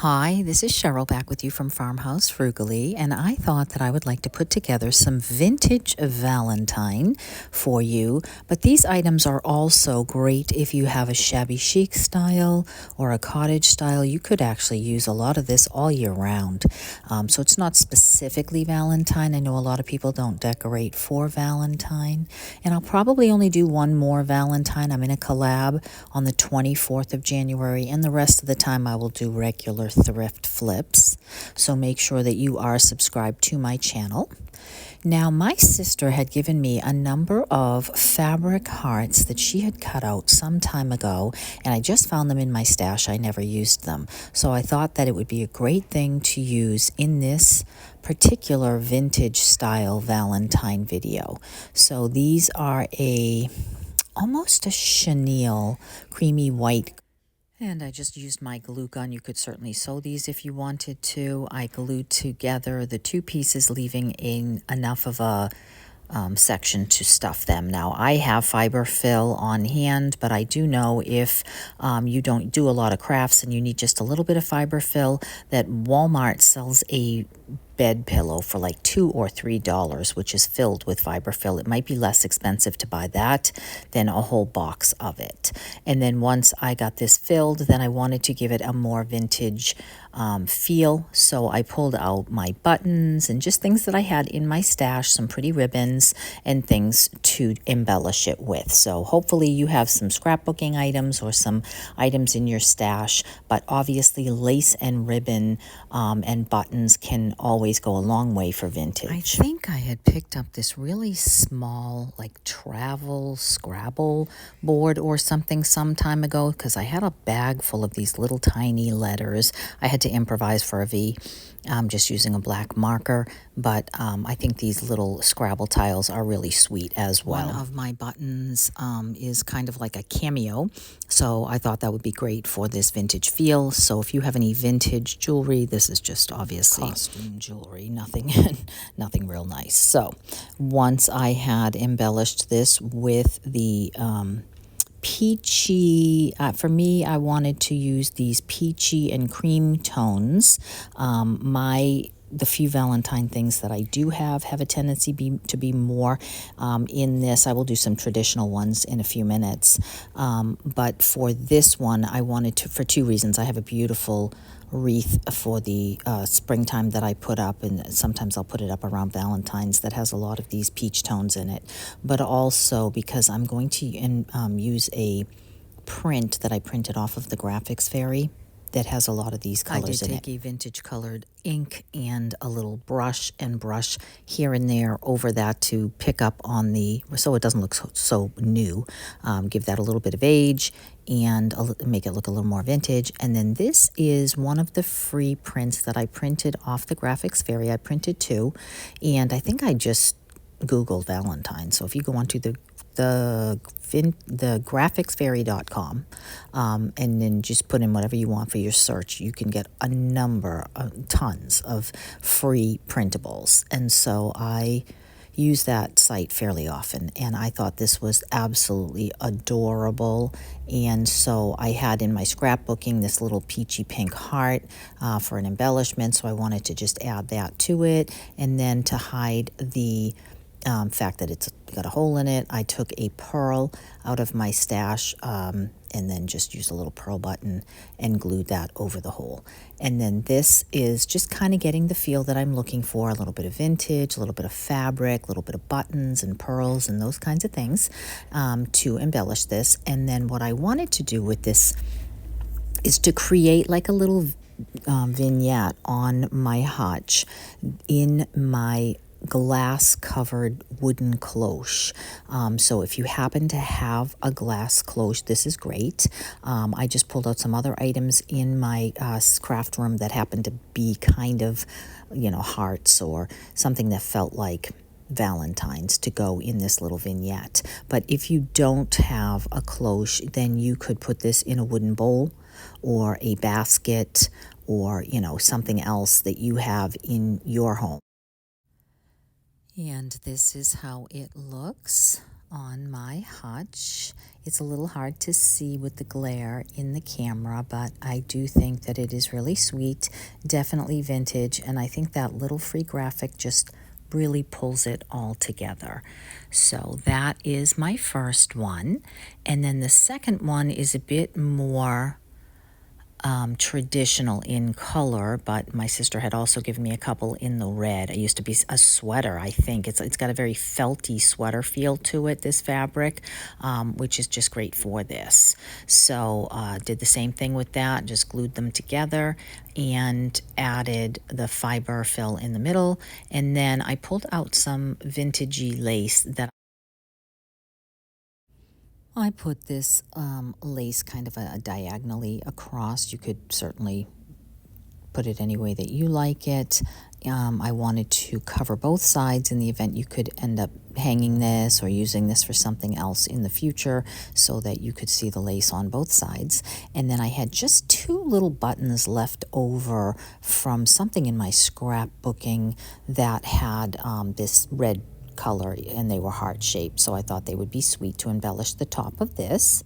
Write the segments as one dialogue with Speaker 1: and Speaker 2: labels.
Speaker 1: Hi, this is Cheryl back with you from Farmhouse Frugally, and I thought that I would like to put together some vintage Valentine for you. But these items are also great if you have a shabby chic style or a cottage style. You could actually use a lot of this all year round. So it's not specifically Valentine. I know a lot of people don't decorate for Valentine, and I'll probably only do one more Valentine. I'm in a collab on the 24th of January, and the rest of the time I will do regular thrift flips. So make sure that you are subscribed to my channel. Now, my sister had given me a number of fabric hearts that she had cut out some time ago, and I just found them in my stash. I never used them. So I thought that it would be a great thing to use in this particular vintage style Valentine video. So these are almost a chenille creamy white. And I just used my glue gun. You could certainly sew these if you wanted to. I glued together the two pieces, leaving enough of a section to stuff them. Now, I have fiber fill on hand, but I do know if you don't do a lot of crafts and you need just a little bit of fiber fill, that Walmart sells a bed pillow for like $2 or $3, which is filled with fiber fill. It might be less expensive to buy that than a whole box of it. And then once I got this filled, then I wanted to give it a more vintage feel. So I pulled out my buttons and just things that I had in my stash, some pretty ribbons and things to embellish it with. So hopefully you have some scrapbooking items or some items in your stash, but obviously lace and ribbon and buttons can always go a long way for vintage. I think I had picked up this really small like travel Scrabble board or something some time ago, because I had a bag full of these little tiny letters. I had to improvise for a V, just using a black marker, but I think these little Scrabble tiles are really sweet as well. One of my buttons is kind of like a cameo, so I thought that would be great for this vintage feel. So if you have any vintage jewelry, this is just obviously costume jewelry, nothing nothing real nice. So once I had embellished this with the peachy, for me, I wanted to use these peachy and cream tones. The few Valentine things that I do have a tendency to be more in this. I will do some traditional ones in a few minutes. But for this one, I wanted to, for two reasons. I have a beautiful wreath for the springtime that I put up, and sometimes I'll put it up around Valentine's, that has a lot of these peach tones in it. But also because I'm going to use a print that I printed off of the Graphics Fairy that has a lot of these colors in it. I did take a vintage colored ink and a little brush and brush here and there over that to pick up on so it doesn't look so new. Give that a little bit of age and make it look a little more vintage. And then this is one of the free prints that I printed off the Graphics Fairy. I printed two, and I think I just Googled Valentine. So if you go onto the graphicsfairy.com and then just put in whatever you want for your search, you can get a number of tons of free printables. And so I use that site fairly often, and I thought this was absolutely adorable. And so I had in my scrapbooking this little peachy pink heart for an embellishment, so I wanted to just add that to it. And then to hide the fact that it's got a hole in it, I took a pearl out of my stash and then just used a little pearl button and glued that over the hole. And then this is just kind of getting the feel that I'm looking for, a little bit of vintage, a little bit of fabric, a little bit of buttons and pearls and those kinds of things to embellish this. And then what I wanted to do with this is to create like a little vignette on my hutch in my glass covered wooden cloche. So if you happen to have a glass cloche, this is great. I just pulled out some other items in my craft room that happened to be kind of, hearts or something that felt like Valentines to go in this little vignette. But if you don't have a cloche, then you could put this in a wooden bowl or a basket or, something else that you have in your home. And this is how it looks. on my hutch. It's a little hard to see with the glare in the camera, but I do think that it is really sweet, definitely vintage, and I think that little free graphic just really pulls it all together. So that is my first one. And then the second one is a bit more traditional in color, but my sister had also given me a couple in the red. It used to be a sweater, I think. It's got a very felty sweater feel to it, this fabric, which is just great for this. So did the same thing with that, just glued them together and added the fiber fill in the middle. And then I pulled out some vintagey lace that I put this lace kind of diagonally across. You could certainly put it any way that you like it. I wanted to cover both sides in the event you could end up hanging this or using this for something else in the future so that you could see the lace on both sides. And then I had just two little buttons left over from something in my scrapbooking that had this red color, and they were heart-shaped, so I thought they would be sweet to embellish the top of this.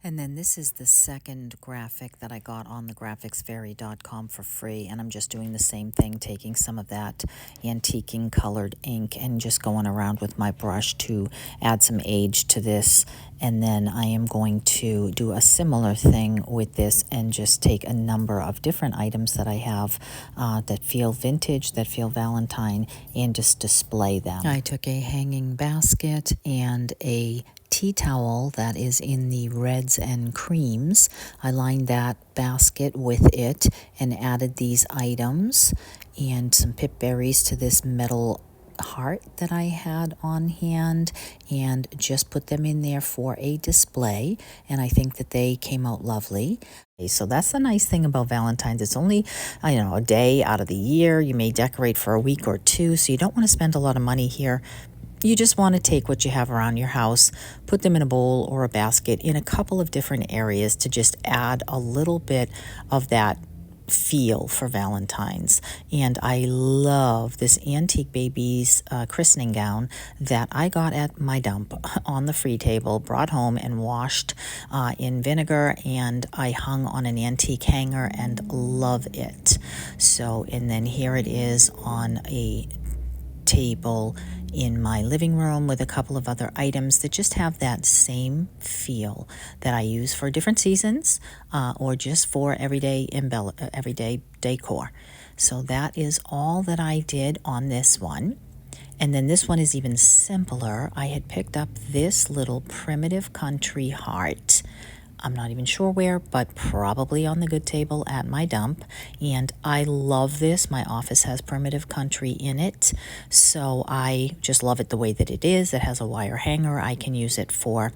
Speaker 1: And then this is the second graphic that I got on the graphicsfairy.com for free, and I'm just doing the same thing, taking some of that antiquing colored ink and just going around with my brush to add some age to this. And then I am going to do a similar thing with this and just take a number of different items that I have that feel vintage, that feel Valentine, and just display them. I took a hanging basket and a tea towel that is in the reds and creams. I lined that basket with it and added these items and some pip berries to this metal heart that I had on hand and just put them in there for a display, and I think that they came out lovely. So that's the nice thing about Valentine's. It's only, a day out of the year. You may decorate for a week or two, so you don't want to spend a lot of money here. You just want to take what you have around your house, put them in a bowl or a basket in a couple of different areas to just add a little bit of that feel for Valentine's. And I love this Antique Babies christening gown that I got at my dump on the free table, brought home and washed in vinegar, and I hung on an antique hanger and love it. So, and then here it is on a table in my living room with a couple of other items that just have that same feel that I use for different seasons or just for everyday decor. So that is all that I did on this one. And then this one is even simpler. I had picked up this little primitive country heart. I'm not even sure where, but probably on the good table at my dump. And I love this. My office has primitive country in it, so I just love it the way that it is. It has a wire hanger. I can use it for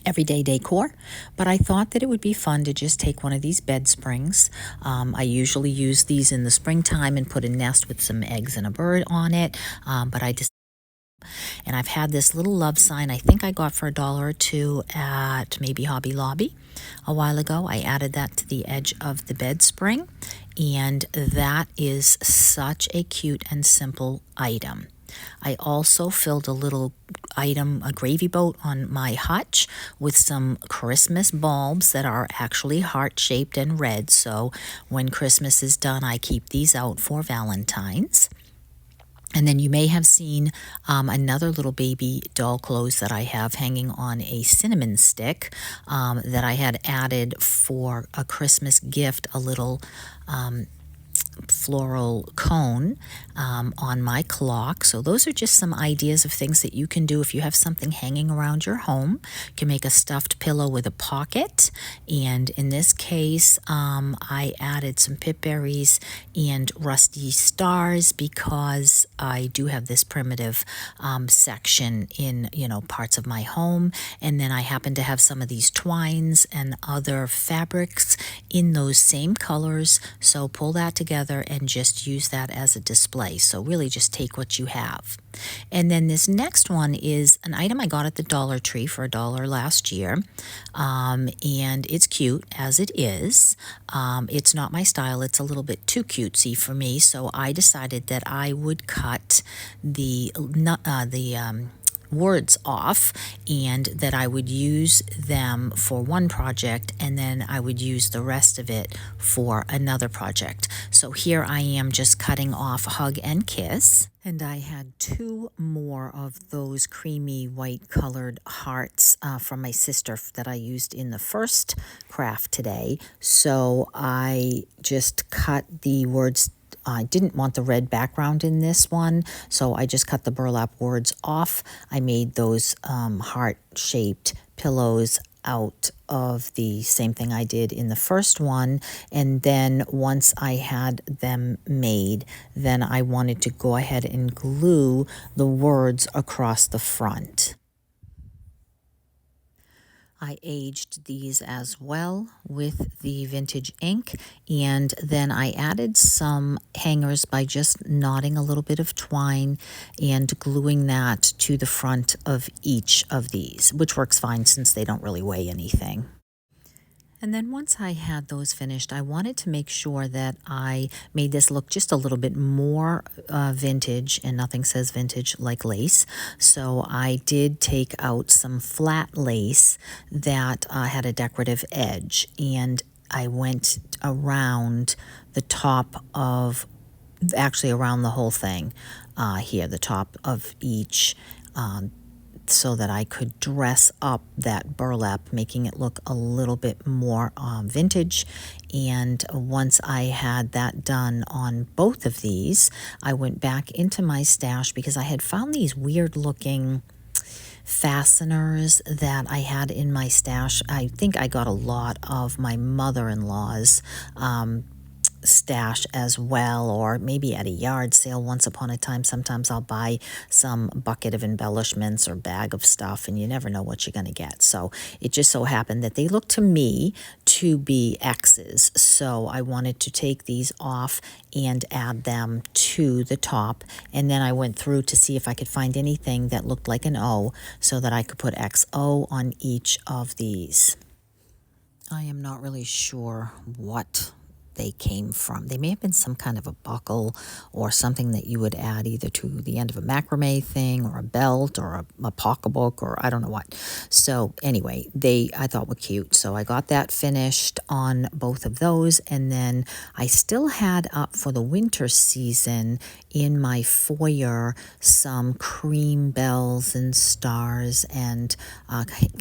Speaker 1: everyday decor, but I thought that it would be fun to just take one of these bed springs. I usually use these in the springtime and put a nest with some eggs and a bird on it, but I just and I've had this little love sign I think I got for $1 or $2 at maybe Hobby Lobby a while ago. I added that to the edge of the bed spring, and that is such a cute and simple item. I also filled a little item, a gravy boat on my hutch with some Christmas bulbs that are actually heart-shaped and red, so when Christmas is done, I keep these out for Valentine's. And then you may have seen another little baby doll clothes that I have hanging on a cinnamon stick that I had added for a Christmas gift, a little floral cone on my clock. So those are just some ideas of things that you can do if you have something hanging around your home. You can make a stuffed pillow with a pocket, and in this case I added some pip berries and rusty stars because I do have this primitive section in parts of my home, and then I happen to have some of these twines and other fabrics in those same colors, so pull that together and just use that as a display. So really just take what you have. And then this next one is an item I got at the Dollar Tree for $1 last year, and it's cute as it is. It's not my style. It's a little bit too cutesy for me, so I decided that I would cut the words off, and that I would use them for one project and then I would use the rest of it for another project. So here I am just cutting off Hug and Kiss. And I had 2 more of those creamy white colored hearts from my sister that I used in the first craft today. So I just cut the words. I didn't want the red background in this one, so I just cut the burlap words off. I made those heart-shaped pillows out of the same thing I did in the first one, and then once I had them made, then I wanted to go ahead and glue the words across the front. I aged these as well with the vintage ink, and then I added some hangers by just knotting a little bit of twine and gluing that to the front of each of these, which works fine since they don't really weigh anything. And then once I had those finished, I wanted to make sure that I made this look just a little bit more vintage, and nothing says vintage like lace. So I did take out some flat lace that had a decorative edge, and I went around the top of, actually around the whole thing here, the top of each, so that I could dress up that burlap, making it look a little bit more vintage. And once I had that done on both of these, I went back into my stash because I had found these weird looking fasteners that I had in my stash. I think I got a lot of my mother-in-law's stash as well, or maybe at a yard sale once upon a time. Sometimes I'll buy some bucket of embellishments or bag of stuff, and you never know what you're going to get. So it just so happened that they looked to me to be X's, so I wanted to take these off and add them to the top, and then I went through to see if I could find anything that looked like an O so that I could put XO on each of these. I am not really sure what they came from. They may have been some kind of a buckle or something that you would add either to the end of a macrame thing or a belt or a pocketbook or I don't know what. So anyway, I thought were cute. So I got that finished on both of those, and then I still had up for the winter season in my foyer some cream bells and stars and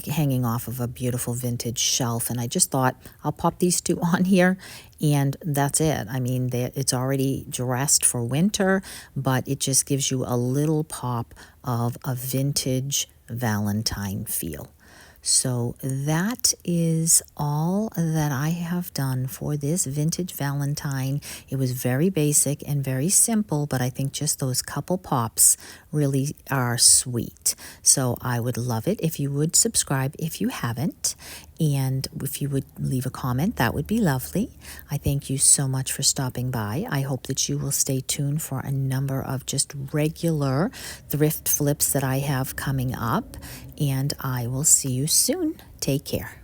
Speaker 1: hanging off of a beautiful vintage shelf, and I just thought I'll pop these 2 on here. And that's it. I mean, it's already dressed for winter, but it just gives you a little pop of a vintage Valentine feel. So that is all that I have done for this vintage Valentine. It was very basic and very simple, but I think just those couple pops really are sweet. So I would love it if you would subscribe if you haven't, and if you would leave a comment, that would be lovely. I thank you so much for stopping by. I hope that you will stay tuned for a number of just regular thrift flips that I have coming up, and I will see you soon. Take care.